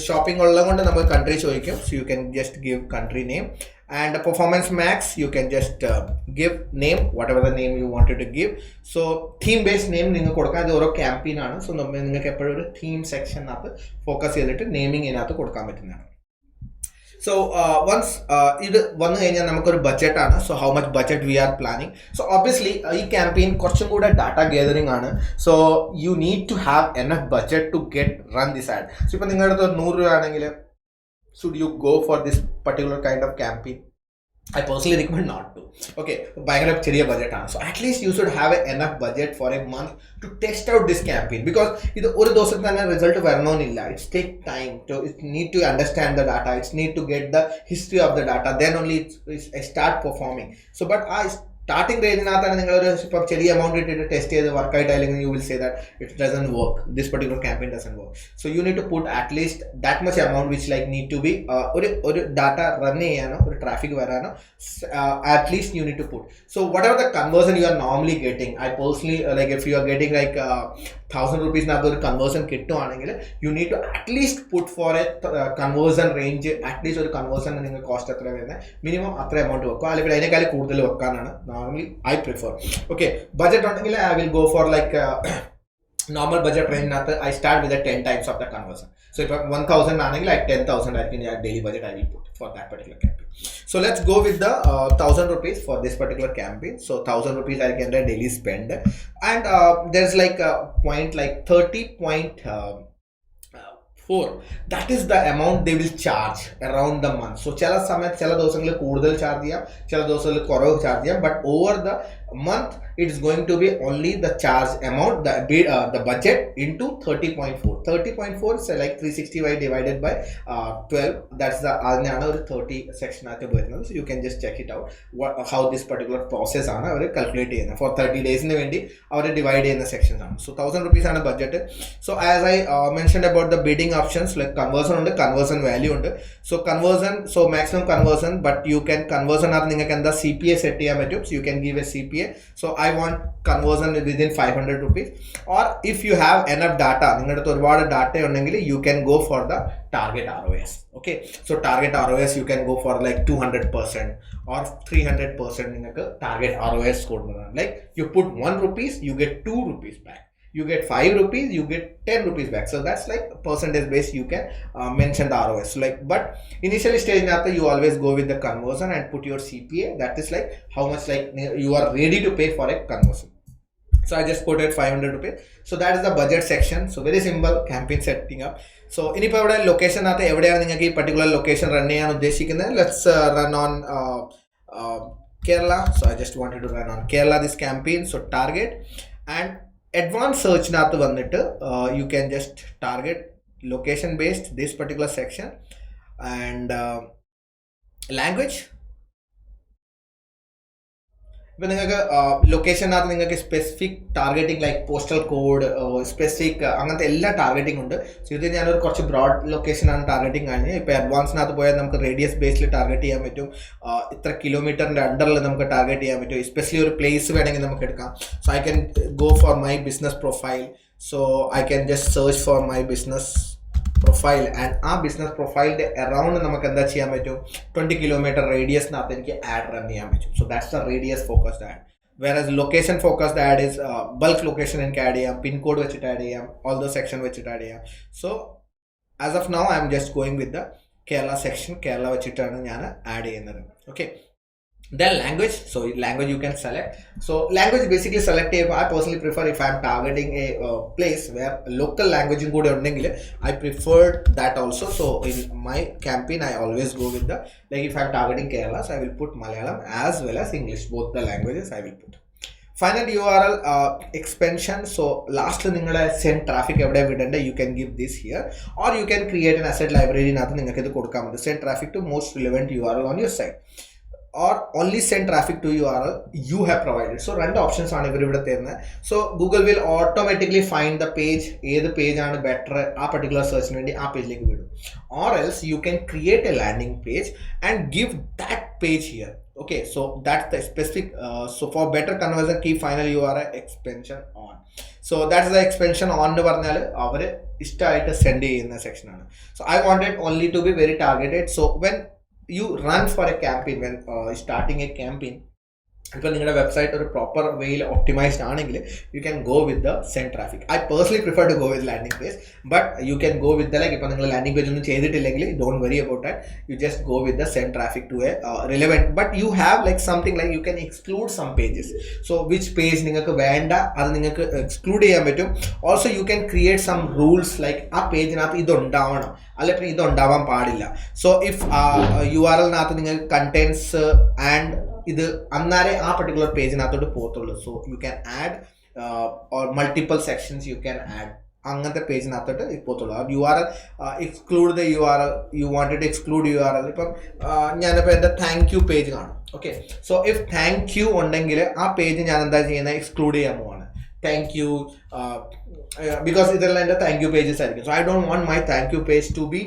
ഷോപ്പിംഗ് ഉള്ളത് കൊണ്ട് നമുക്ക് കൺട്രി ചോദിക്കും. So you can just give country name, and Performance Max you can just give name, whatever the name you wanted to give. So theme based name നിങ്ങൾക്ക് കൊടുക്കാം, ഇത് ഓരോ ക്യാമ്പയിൻ ആണ്. സോ നിങ്ങൾക്ക് എപ്പോഴും ഒരു തീം സെക്ഷനകത്ത് ഫോക്കസ് ചെയ്തിട്ട് നെയിമിംഗ് ഇതിനകത്ത് കൊടുക്കാൻ പറ്റുന്നതാണ്. So once ഇത് വന്നു കഴിഞ്ഞാൽ നമുക്കൊരു ബഡ്ജറ്റ് ആണ്. So how much budget we are planning. So obviously ഈ ക്യാമ്പയിൻ കുറച്ചും കൂടെ ഡാറ്റ ഗാദറിംഗ് ആണ്. So you need to have enough budget to get run this ad. So ഇപ്പം നിങ്ങളുടെ അടുത്ത് 100 രൂപ ആണെങ്കിൽ should you go for this particular kind of campaign? I personally recommend not to. Okay, ഭയങ്കര ചെറിയ ബഡ്ജറ്റ് ആണ്. So at least you should have enough budget for a month to test out this campaign. Because ഇത് ഒരു ദിവസത്തിൽ തന്നെ result വരണമെന്നില്ല. It's take time to, it need to understand the data, it's need to get the history of the data, then only it start performing. So but ആ starting റേഞ്ചിനകത്താണ് നിങ്ങളൊരു ഇപ്പം ചെറിയ എമൗണ്ട് ഇട്ടിട്ട് ടെസ്റ്റ് ചെയ്ത് വർക്കായിട്ട് അല്ലെങ്കിൽ you will say that it dozen work, this particular campaign doesn't work. So you need to put at least that much amount which like need to be ഒരു ഡാറ്റ റൺ ചെയ്യാനോ ഒരു ട്രാഫിക് വരാനോ at least you need to put. So whatever the conversion you are normally getting, I personally like if you are getting like 1000 rupees ഒരു conversion കിട്ടുവാണെങ്കിൽ you need to at least put for a conversion range, at least ഒരു conversion നിങ്ങൾ cost എത്ര വരുന്നത് minimum അത്ര amount വെക്കുക, അല്ലെങ്കിൽ അതിനേക്കാൾ കൂടുതൽ വെക്കാനാണ് normally I prefer. Okay, budget ഉണ്ടെങ്കിൽ I will go for like normal budget range nathu I start with the 10 times of the conversion. So if 1000 like 10,000 I can daily budget I will put for that particular campaign. So let's go with the 1000 rupees for this particular campaign. So 1000 rupees I can daily spend, and there's like a point like 30.4, that is the amount they will charge around the month. So ചില സമയത്ത് ചില ദിവസങ്ങളിൽ കൂടുതൽ charge ചെയ്യാം, ചില ദിവസങ്ങളിൽ കുറവ് charge ചെയ്യാം, but over the month it is going to be only the charge amount, the budget into 30.4. 30.4 is like 365 divided by 12. That's the അതിനാണ് ഒരു 30 section ആയിട്ട് വരുന്നത്. So you can just check it out how this particular process ആണ് അവർ calculate ചെയ്യുന്നത്. For 30 daysന് വേണ്ടി അവർ divide ചെയ്യുന്ന sections ആണ്. So 1000 rupees ആണ് budget. So as I mentioned about the bidding options, like conversion ഉണ്ട്, conversion value ഉണ്ട്. So conversion, so maximum conversion, but you can conversion ആണ് നിങ്ങൾക്ക് എന്താ CPA സെറ്റ് ചെയ്യാൻ പറ്റും. So you can give a CPA. So I want conversion within 500 rupees, or if you have enough data, നിങ്ങളുടെ അടുത്ത് ഒരുപാട് data ഉണ്ടെങ്കിൽ you can go for the target ROS. Okay, so target ROS you can go for like 200% or 300%. നിങ്ങൾക്ക് target ROS കൊടുക്കുന്നതാണ്. Like you put 1 rupees, you get 2 rupees back. You get 5 rupees, you get 10 rupees back. So that's like percentage based you can mention the ROS. Like, but initially stage you always go with the conversion and put your CPA. That is like how much like you are ready to pay for a conversion. So I just put it 500 rupees. So that is the budget section. So very simple campaign setting up. So ഇനിയിപ്പോൾ ഇവിടെ location അകത്ത് എവിടെയാണ് നിങ്ങൾക്ക് ഈ particular location run ചെയ്യാൻ ഉദ്ദേശിക്കുന്നത്? Let's run on Kerala. So I just wanted to run on Kerala this campaign. So target and advanced search nathu vannitte you can just target location based this particular section, and language. ഇപ്പം നിങ്ങൾക്ക് ലൊക്കേഷനകത്ത് നിങ്ങൾക്ക് specific targeting like postal code, specific അങ്ങനത്തെ എല്ലാ targeting ഉണ്ട്. So ഇത് ഞാനൊരു കുറച്ച് broad ലൊക്കേഷനാണ് targeting കഴിഞ്ഞ്. ഇപ്പോൾ അഡ്വാൻസിനകത്ത് പോയാൽ നമുക്ക് റേഡിയസ് ബേസിൽ ടാർഗറ്റ് ചെയ്യാൻ പറ്റും, ഇത്ര കിലോമീറ്ററിൻ്റെ അണ്ടറിൽ നമുക്ക് ടാർഗറ്റ് ചെയ്യാൻ പറ്റും. എസ്പെഷ്യലി ഒരു പ്ലേസ് വേണമെങ്കിൽ നമുക്ക് എടുക്കാം. So I can go for my business profile. So I can just search for my business profile, and ആ ബിസിനസ് പ്രൊഫൈലിൻ്റെ അറൗണ്ട് നമുക്ക് എന്താ ചെയ്യാൻ പറ്റും, 20 കിലോമീറ്റർ റേഡിയസിനകത്ത് എനിക്ക് ആഡ് റൺ ചെയ്യാൻ പറ്റും. So that's the radius focused add. Whereas location focused ad is bulk location എനിക്ക് add ചെയ്യാം, പിൻ കോഡ് വെച്ചിട്ട് ആഡ് ചെയ്യാം, ഓൾ ദ സെക്ഷൻ വെച്ചിട്ട് ആഡ് ചെയ്യാം. So as of now I am just going with the Kerala section. Kerala വെച്ചിട്ടാണ് ഞാൻ add ചെയ്യുന്നത്. Okay, then language. So language you can select. So language basically select I personally prefer if I am targeting a place where local language kude undengile I prefer that also. So in my campaign I always go with the, like if I am targeting Kerala, so I will put Malayalam as well as English, both the languages I will put. Final URL expansion. So last നിങ്ങളെ send traffic എവിടെ വിടേണ്ട, you can give this here, or you can create an asset library നകത്ത് നിങ്ങൾക്ക് ഇത് കൊടുക്കാൻ പറ്റും. Send traffic to most relevant URL on your site, or only send traffic to URL you have provided. So രണ്ട് options ആണ് ഇവർ ഇവിടെ തരുന്നത്. So Google will automatically find the page, ഏത് പേജ് ആണ് ബെറ്റർ ആ പർട്ടിക്കുലർ സെർച്ചിന് വേണ്ടി ആ പേജിലേക്ക് വിടും. Or else U can create A landing page and give that page here. Okay, so that's the specific so for better conversion key final URL expansion on. So that's the expansion on എന്ന് പറഞ്ഞാൽ അവർ ഇഷ്ടമായിട്ട് send ചെയ്യുന്ന സെക്ഷനാണ്. So I wanted only to be very targeted. So when you run for a campaign, when starting a campaign, ഇപ്പോൾ നിങ്ങളുടെ website ഒരു proper വേയിൽ optimised ആണെങ്കിൽ you can go with the send traffic. I personally prefer to go with landing page, but you can go with the like ഇപ്പോൾ നിങ്ങൾ landing page ഒന്നും ചെയ്തിട്ടില്ലെങ്കിൽ don't worry about that. You just go with the send traffic to a relevant, but you have like something like you can exclude some pages. So which page നിങ്ങൾക്ക് വേണ്ട അത് നിങ്ങൾക്ക് exclude ചെയ്യാൻ പറ്റും. Also you can create some rules like ആ പേജിനകത്ത് ഇതുണ്ടാവണം അല്ലെങ്കിൽ ഇതുണ്ടാവാൻ പാടില്ല. So if URL-നകത്ത് നിങ്ങൾക്ക് കണ്ടെയ്ൻസ് ആൻഡ് ഇത് അന്നാരെ ആ പർട്ടിക്കുലർ പേജിനകത്തോട്ട് പോകത്തുള്ളൂ. So you can add or multiple sections you can add, അങ്ങനത്തെ പേജിനകത്തോട്ട് പോകത്തുള്ളൂ. URL exclude the URL, you wanted to exclude URL. ഇപ്പം ഞാനിപ്പോൾ എൻ്റെ താങ്ക് യു പേജ് കാണും. Okay, so if thank you ഉണ്ടെങ്കിൽ ആ പേജ് ഞാൻ എന്താ ചെയ്യുന്നത്, എക്സ്ക്ലൂഡ് ചെയ്യാൻ പോവാണ്. താങ്ക് യു because ഇതെല്ലാം എൻ്റെ താങ്ക് യു പേജസ് ആയിരിക്കും. So I don't want my thank you page to be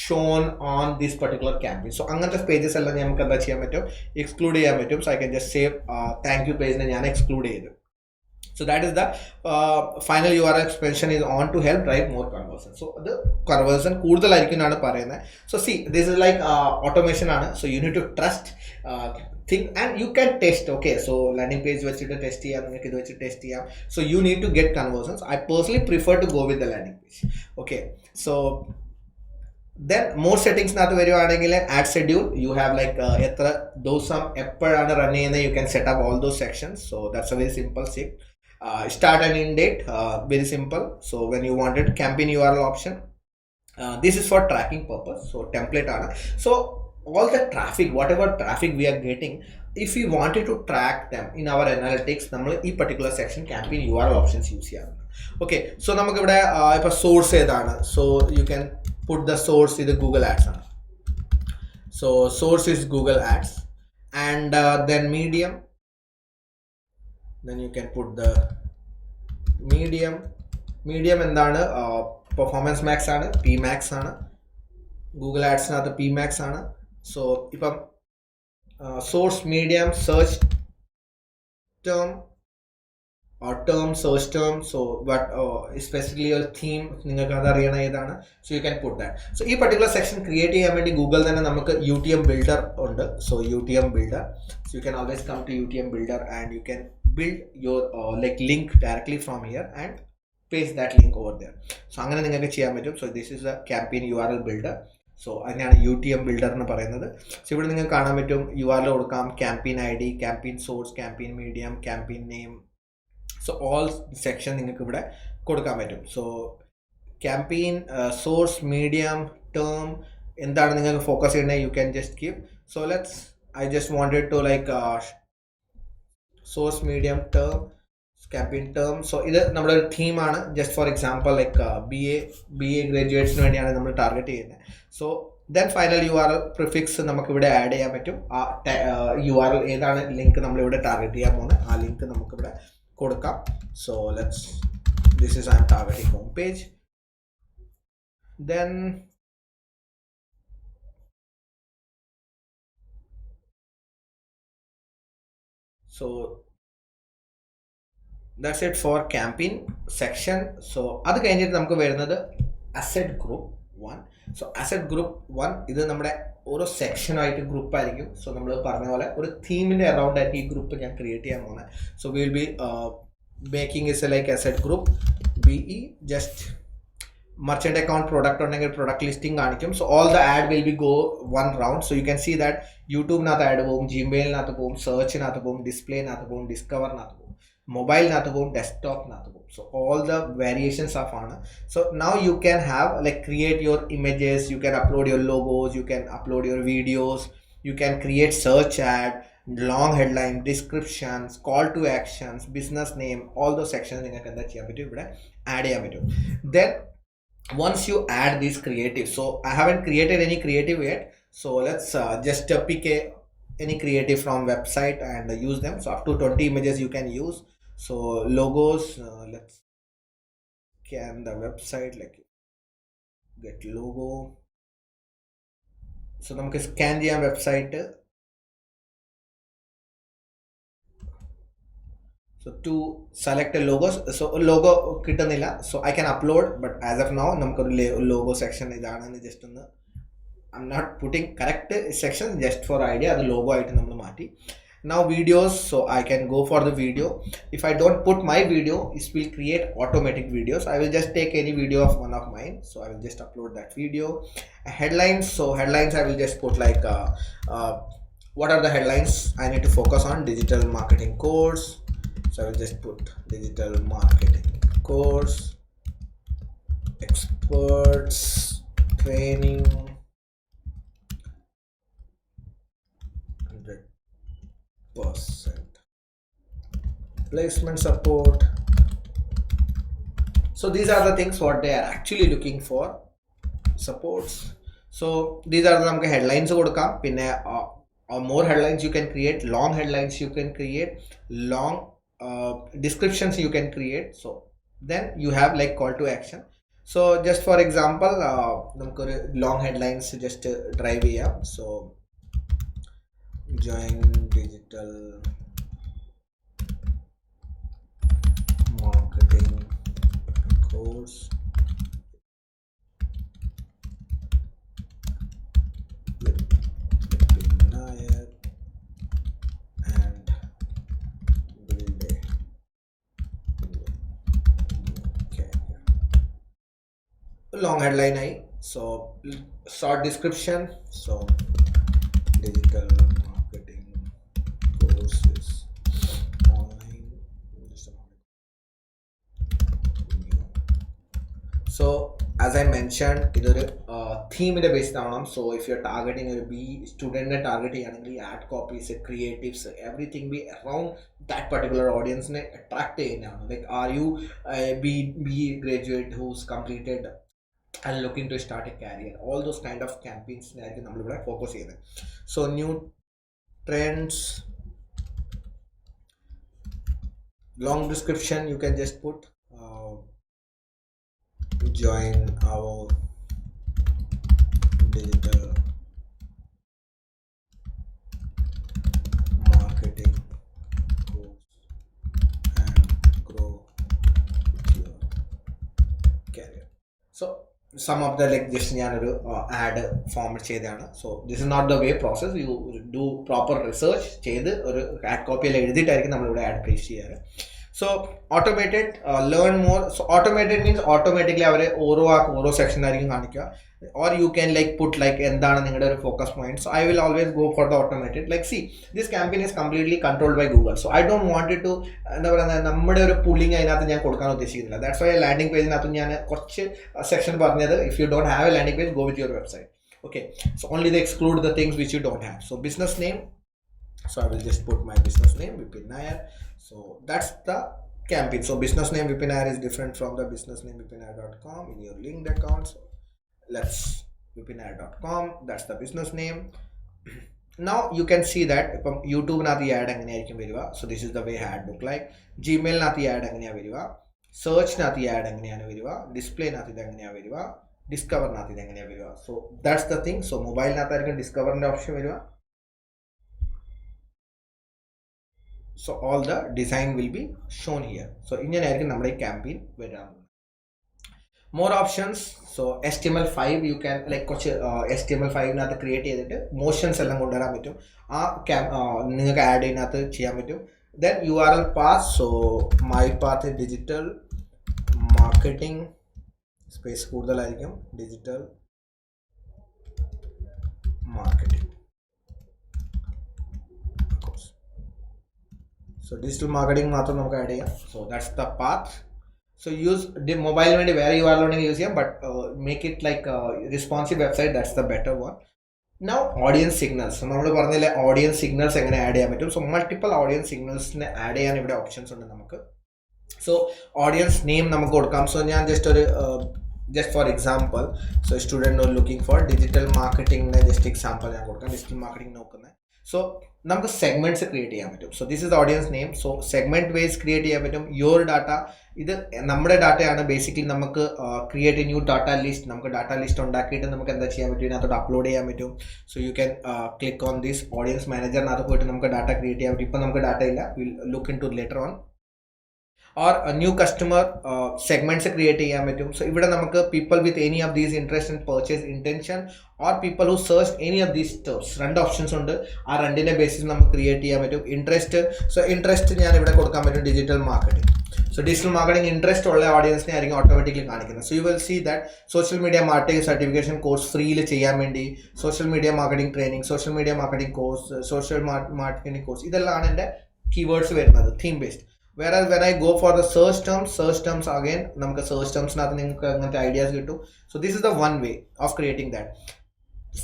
shown on this particular campaign. So അങ്ങനത്തെ പേജസ് എല്ലാം നമുക്ക് എന്താ ചെയ്യാൻ പറ്റും, എക്സ്ക്ലൂഡ് ചെയ്യാൻ പറ്റും. So I can just save thank you പേജിനെ ഞാൻ എക്സ്ക്ലൂഡ് ചെയ്തു. So that is the final URL expansion is on to help drive more conversion. So the conversion കൂടുതലായിരിക്കും എന്നാണ് പറയുന്നത്. So see, this is like automation ആണ്. So you need to trust thing and you can test. Okay, so landing page വെച്ചിട്ട് test ചെയ്യാം, നിങ്ങൾക്ക് ഇത് വെച്ചിട്ട് test ചെയ്യാം. So you need to get conversions. I personally prefer to go with the landing page. Okay, so Then more settings nathu varuvaaneങ്കിൽ add schedule, you have like etra dosam eppozhana run cheyyunne, you can set up all those sections. So that's a very simple thing. Start and end date, very simple. So when you wanted campaign URL option, this is for tracking purpose, so template ana. So all the traffic, whatever traffic we are getting, if we wanted to track them in our analytics, നമ്മൾ ഈ particular section campaign URL options use ചെയ്യാറുണ്ട്. Okay, so നമുക്ക് ഇവിടെ ഇപ്പോൾ source ഏതാണ്, so you can put the source ഇത് Google Ads ആണ്. So source is Google Ads, and then medium, then you can put the medium എന്താണ്, performance max ആണ്, P max ആണ്. Google Ads nathu P max ആണ്. So ഇപ്പം source medium search term or term search term, so but especially your theme നിങ്ങൾക്ക് അത് അറിയണം ഏതാണ്, so you can put that. So ഈ particular section create ചെയ്യാൻ വേണ്ടി ഗൂഗിൾ തന്നെ നമുക്ക് UTM builder ഉണ്ട്. So UTM builder, so you can always come to UTM builder and you can build your like link directly from here and paste that link over there. So അങ്ങനെ നിങ്ങൾക്ക് ചെയ്യാൻ പറ്റും. So this is a campaign URL builder. So അതിനാണ് UTM builder എന്ന് പറയുന്നത്. So ഇവിടെ നിങ്ങൾക്ക് കാണാൻ പറ്റും URL കൊടുക്കാം, campaign ID, campaign source, campaign medium, campaign name. So all section നിങ്ങൾക്ക് ഇവിടെ കൊടുക്കാൻ പറ്റും. So campaign source, medium, term എന്താണ് നിങ്ങൾക്ക് ഫോക്കസ് ചെയ്യുന്നത്, you can just give. So let's I just wanted to like source, medium, term, campaign term. So ഇത് നമ്മുടെ ഒരു തീമാണ്. Just for example like B A ഗ്രാജുവേറ്റ്സിന് വേണ്ടിയാണ് നമ്മൾ ടാർഗറ്റ് ചെയ്യുന്നത്. So then final URL prefix നമുക്ക് ഇവിടെ ആഡ് ചെയ്യാൻ പറ്റും. ആ URL ഏതാണ് ലിങ്ക് നമ്മളിവിടെ ടാർഗറ്റ് ചെയ്യാൻ പോകുന്നത്, ആ ലിങ്ക് നമുക്കിവിടെ കൊടുക്കാം. So let's this is I M targeting home page. Then so that's it for campaign section. So അത് കഴിഞ്ഞിട്ട് നമുക്ക് വരുന്നത് asset group 1. So asset group 1 ഇത് നമ്മുടെ ഓരോ സെക്ഷനായിട്ട് ഗ്രൂപ്പ് ആയിരിക്കും. സോ നമ്മൾ പറഞ്ഞ പോലെ ഒരു തീമിൻ്റെ അറൗണ്ട് ആയിട്ട് ഈ ഗ്രൂപ്പ് ഞാൻ ക്രിയേറ്റ് ചെയ്യാൻ പോകുന്നത്. So will be making is like asset group BE, just merchant account product ഉണ്ടെങ്കിൽ പ്രൊഡക്റ്റ് ലിസ്റ്റിംഗ് കാണിക്കും. So all the ad will be go one round. So you can see that യൂട്യൂബിനകത്ത് ad പോകും, ജിമെയിലിനകത്ത് പോകും, സെർച്ചിനകത്ത് പോകും, ഡിസ്പ്ലേനകത്ത് പോകും, ഡിസ്കവറിനകത്ത് പോകും, മൊബൈലിനകത്ത് പോകും, ഡെസ്ക്ടോപ്പിനകത്ത് പോകും. So all the variations of ആണ്. So now you can have like create your images, you can upload your logos, you can upload your videos, you can create search ad, long headline, descriptions, call to actions, business name, all those sections നിങ്ങൾക്ക് എന്താ ചെയ്യാൻ പറ്റും, ഇവിടെ add ചെയ്യാൻ പറ്റും. Then once you add these creative, so I haven't created any creative yet, so let's just pick any creative from website and use them. So up to 20 images you can use. So logos, let's scan the website, like get logo. So നമുക്ക് scan ചെയ്യാൻ website. So to select a logos, so logo കിട്ടുന്നില്ല, so I can upload, but as of now നമുക്കൊരു logo section ഇതാണെന്ന് just ഒന്ന് I'm not putting correct section, just for idea അത് logo ആയിട്ട് നമ്മൾ മാറ്റി. Now videos, so I can go for the video. If I don't put my video, it will create automatic videos. I will just take any video of one of mine, so I will just upload that video. Headlines, so headlines I will just put like what are the headlines I need to focus on, digital marketing course. So I will just put digital marketing course, experts training, 100% placement support. So these are the things what they are actually looking for, supports. So these are the headlines kodukam, pinne or more headlines you can create, long headlines you can create, long descriptions you can create. So then you have like call to action. So just for example namukku long headlines just drive here. So join digital marketing course with long headline ആയി. So short description, so digital marketing courses online. So as I mentioned, ഇതൊരു തീമിന്റെ based ആവണം. So if you are targeting ഒരു B സ്റ്റുഡൻറ്റിനെ target ചെയ്യുകയാണെങ്കിൽ ad copies, creatives, everything be around that particular ഓഡിയൻസിനെ attract ചെയ്യുന്നതാണ്. Like are you be graduate who's completed and looking to start a career, all those kind of campaigns നമ്മളിവിടെ focus ചെയ്യുന്നത്. So new trends, long description you can just put join our digital marketing course and grow your career. So some of the like just ഞാനൊരു ad format ചെയ്തതാണ്. So this is not the way process. You do proper research ചെയ്ത് ഒരു ad കോപ്പിയിൽ എഴുതിയിട്ടായിരിക്കും നമ്മളിവിടെ ad paste ചെയ്യാറ്. So automated learn more. So automated means automatically അവർ ഓരോ സെക്ഷനായിരിക്കും കാണിക്കുക. or you can like put like എന്താണ് നിങ്ങളുടെ ഒരു focus point. So I will always go for the automated. Like see this campaign is completely controlled by Google. So I don't want to എന്താ പറയുക, നമ്മുടെ ഒരു പുള്ളിങ് അതിനകത്ത് ഞാൻ കൊടുക്കാൻ ഉദ്ദേശിക്കുന്നില്ല. ദാറ്റ്സ് വൈ ലാൻഡിംഗ് പേജിനകത്ത് ഞാൻ കുറച്ച് സെക്ഷൻ പറഞ്ഞത്, if you don't have A landing page, go with your website. Okay, so only they exclude the things which you don't have. So business name, so I will just put my business name Vipin Nair. So that's the campaign. So business name Vipin Nair is different from the business name vipinnair.com in your linked account. So let's vipinnair.com, that's the business name. Now you can see that ippam YouTube nathi ad enganeyirikkum varuva. So this is the way ad look like. Gmail nathi ad enganeya varuva, search nathi ad enganeyana varuva, display nathi enganeya varuva, discover nathi enganeya varuva. So that's the thing. So mobile nathirikkum discover ന്റെ option varuva. So all the design will be shown here. So ഇങ്ങനെയായിരിക്കും നമ്മുടെ ഈ campaign വരാൻ. More options. So HTML5 you can like കുറച്ച് HTML5 create ചെയ്തിട്ട് motions എല്ലാം കൊണ്ടുവരാൻ പറ്റും. ആ നിങ്ങൾക്ക് ആഡ് ചെയ്യുന്നതിനകത്ത് ചെയ്യാൻ പറ്റും. Then URL path. So my path is digital marketing, space കൂടുതലായിരിക്കും, digital marketing. So digital marketing മാത്രം നമുക്ക് ആഡ് ചെയ്യാം. So that's the path. So use the mobile വേണ്ടി വേറെ URL വേണമെങ്കിൽ യൂസ് ചെയ്യാം, but make it like responsive website, that's the better one. Now audience signals. നമ്മൾ പറഞ്ഞില്ലേ ഓഡിയൻസ് സിഗ്നൽസ് എങ്ങനെ ആഡ് ചെയ്യാൻ പറ്റും. സോ മൾട്ടിപ്പിൾ ഓഡിയൻസ് സിഗ്നൽസിനെ ആഡ് ചെയ്യാൻ ഇവിടെ ഓപ്ഷൻസ് ഉണ്ട് നമുക്ക്. സോ ഓഡിയൻസ് നെയിം നമുക്ക് കൊടുക്കാം. സോ ഞാൻ just for example, so student are looking for digital marketing നെ just example ഞാൻ കൊടുക്കാം. digital marketing നോക്കുന്നത്. സോ നമുക്ക് സെഗ്മെന്റ്സ് ക്രിയേറ്റ് ചെയ്യാൻ പറ്റും. So this is the audience name. So segment wise create ചെയ്യാൻ പറ്റും. യുവർ ഡാറ്റ, ഇത് നമ്മുടെ ഡാറ്റയാണ്. ബേസിക്കലി നമുക്ക് ക്രിയേറ്റ് ന്യൂ ഡാറ്റ ലിസ്റ്റ്, നമുക്ക് ഡാറ്റ ലിസ്റ്റ് ഉണ്ടാക്കിയിട്ട് നമുക്ക് എന്താ ചെയ്യാൻ പറ്റും, ഇതിനകത്തോട്ട് അപ്ലോഡ് ചെയ്യാൻ പറ്റും. So you can click on this audience മാനേജറിനകത്ത് പോയിട്ട് നമുക്ക് ഡാറ്റ ക്രിയേറ്റ് ചെയ്യാൻ പറ്റും. ഇപ്പം നമുക്ക് ഡാറ്റ ഇല്ല, will look in to later on. or a new customer segments create ചെയ്യാൻ പറ്റും. സോ ഇവിടെ നമുക്ക് people with any of these interest and purchase intention or people who search any of these terms, രണ്ട് options ഉണ്ട്. ആ രണ്ടിന്റെ basis നമുക്ക് create ചെയ്യാൻ പറ്റും. ഇൻട്രസ്റ്റ്, സോ ഇൻട്രസ്റ്റ് ഞാൻ ഇവിടെ കൊടുക്കാൻ പറ്റും digital marketing. So digital marketing interest ഉള്ള ഓഡിയൻസിനെ ആയിരിക്കും ഓട്ടോമാറ്റിക്കലി കാണിക്കുന്നത്. So you will see that social media marketing certification course ഫ്രീയിൽ ചെയ്യാൻ വേണ്ടി, social media marketing training, social media marketing course, social marketing course, ഇതെല്ലാം എൻ്റെ കീവേഡ്സ് വരുന്നത് theme based. Whereas when I go for the search terms again നമുക്ക് search termsനകത്ത് നിങ്ങൾക്ക് അങ്ങനത്തെ ideas കിട്ടും. So this is the one way of creating that.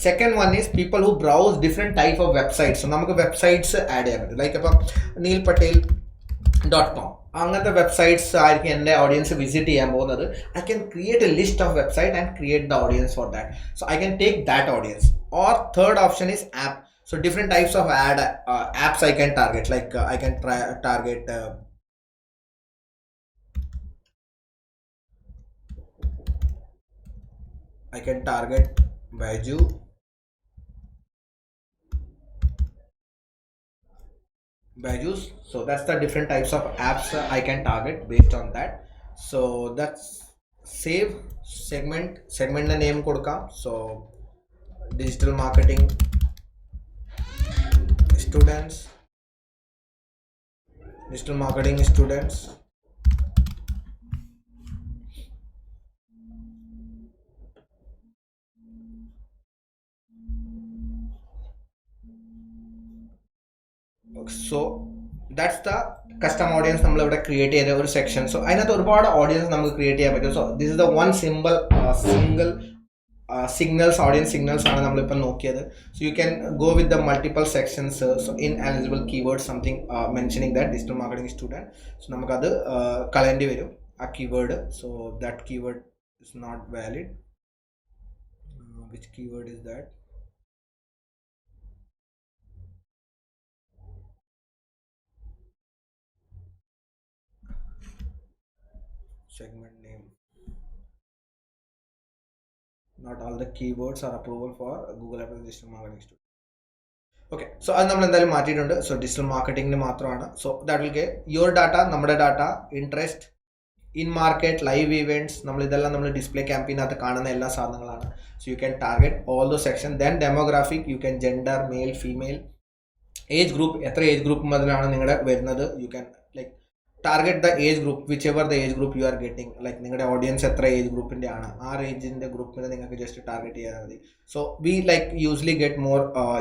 Second one is people who browse different type of websites. So നമുക്ക് websites add ചെയ്യാൻ പറ്റും. Like അപ്പം neelpatel.com അങ്ങനത്തെ websites ആയിരിക്കും എൻ്റെ ഓഡിയൻസ് വിസിറ്റ് ചെയ്യാൻ പോകുന്നത്. I can create a list of website and create the audience for that. So I can take that audience. Or third option is app. So different types of apps I can target. Like I can target Byju's. So that's the different types of apps I can target based on that. So that's save segment the name kodukam. So digital marketing students, So that's the custom audience നമ്മൾ ഇവിടെ create ചെയ്ത ഒരു section. So അതിനകത്ത് ഒരുപാട് audience നമുക്ക് create ചെയ്യാൻ പറ്റും. So this is the one single signals, audience signals ആണ് നമ്മളിപ്പോൾ നോക്കിയത്. So you can go with the multiple sections. So in eligible keyword something mentioning that digital marketing student. So നമുക്കത് കളയേണ്ടി വരും ആ keyword. So that keyword is not valid. Which keyword is that? Segment name. Not all the keywords are approval for Google Apps digital marketing student. Okay, so അത് നമ്മൾ എന്തായാലും മാറ്റിയിട്ടുണ്ട്. So digital മാർക്കറ്റിംഗിന് മാത്രമാണ്. So that will get your data, നമ്മുടെ data, interest, in market, live events, ഇതെല്ലാം നമ്മൾ display ക്യാമ്പയിനകത്ത് കാണുന്ന എല്ലാ സാധനങ്ങളാണ്. So you can target all those section. Then demographic, you can gender, male, female, age group, എത്ര ഏജ് ഗ്രൂപ്പ് മുതലാണ് നിങ്ങളുടെ വരുന്നത്. You can like target the age group, whichever the age group you are getting. Like നിങ്ങളുടെ audience എത്ര age ഗ്രൂപ്പിൻ്റെ ആണ്, ആ ഏജിൻ്റെ ഗ്രൂപ്പിനെ നിങ്ങൾക്ക് ജസ്റ്റ് ടാർഗറ്റ് ചെയ്താൽ മതി. So we like usually get more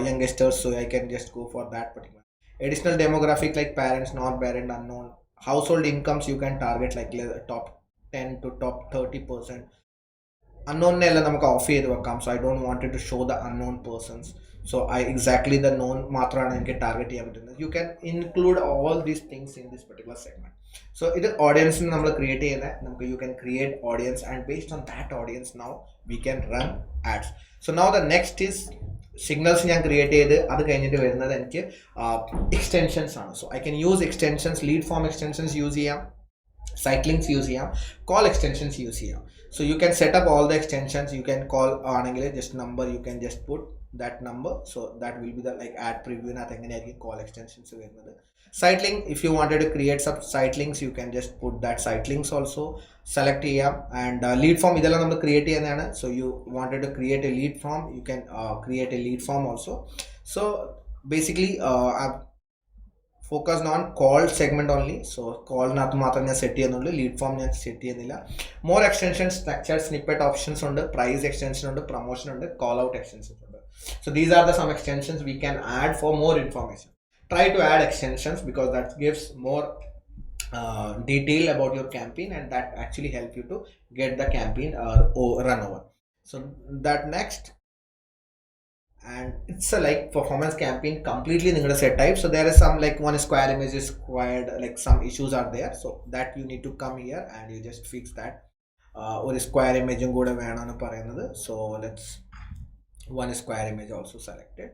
youngsters, so I can just go for that particular. Additional demographic like parents, non-parent, unknown. Household incomes you can target like top 10 to top 30%. Unknown nella namakku off ചെയ്ത് വെക്കാം. So I don't want it to show the unknown persons. So I exactly the known മാത്രമാണ് എനിക്ക് target ചെയ്യാൻ പറ്റുന്നത്. You can include all these things in this particular segment. So ഇത് ഓഡിയൻസിന് നമ്മൾ create ചെയ്യുന്നത്. നമുക്ക് you can create audience and based on that audience now we can run ads. So now the next is signals ഞാൻ create ചെയ്ത് അത് കഴിഞ്ഞിട്ട് വരുന്നത് എനിക്ക് എക്സ്റ്റൻഷൻസ് ആണ്. So I can use extensions, lead form extensions use ചെയ്യാം, site links use ചെയ്യാം, call extensions use ചെയ്യാം. So you can set up all the extensions. You can call ആണെങ്കിൽ just number you can just put that number. So that will be the like ad preview na enganeyirikkum call extensions varunathu. Site link, if you wanted to create some site links you can just put that site links also select cheyam. And lead form idella nammal create cheyanana. So you wanted to create a lead form, you can create a lead form also. So basically I've focused on call segment only. So call nathu matram ഞാൻ set ചെയ്യുന്നുള്ളൂ, lead form ഞാൻ set ചെയ്യുന്നില്ല. More extensions, structured snippet options ഉണ്ട്, price extension ഉണ്ട്, promotion ഉണ്ട്, call out extensions ഉണ്ട്. So these are the some extensions we can add for more information. Try to add extensions because that gives more detail about your campaign and that actually help you to get the campaign run over. So that next, and it's a like performance campaign completely ningada set type. So there is some like one square image is required, like some issues are there, so that you need to come here and you just fix that. Or square image kuda venanu parayunnathu. So let's one square image also selected.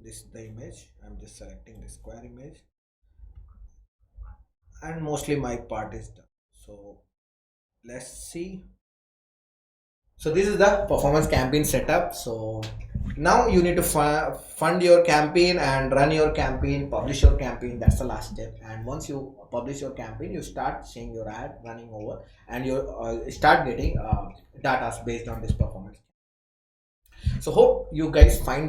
This the image, I'm just selecting the square image and mostly my part is done. So let's see. So this is the performance campaign setup. So now you need to fund your campaign and run your campaign, publish your campaign. That's the last step. And once you publish your campaign, you start seeing your ad running over and you start getting data based on this performance. So hope you guys find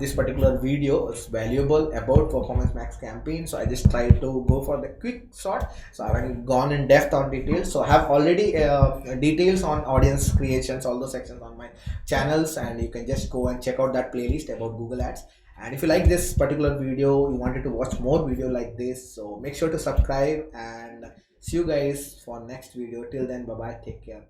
this particular video is valuable about Performance Max campaign. So I just tried to go for the quick shot. So I haven't gone in depth on details. So I have already details on audience creations, all those sections on my channels, and you can just go and check out that playlist about Google Ads. And if you like this particular video, you wanted to watch more video like this, so make sure to subscribe and see you guys for next video. Till then, bye bye, take care.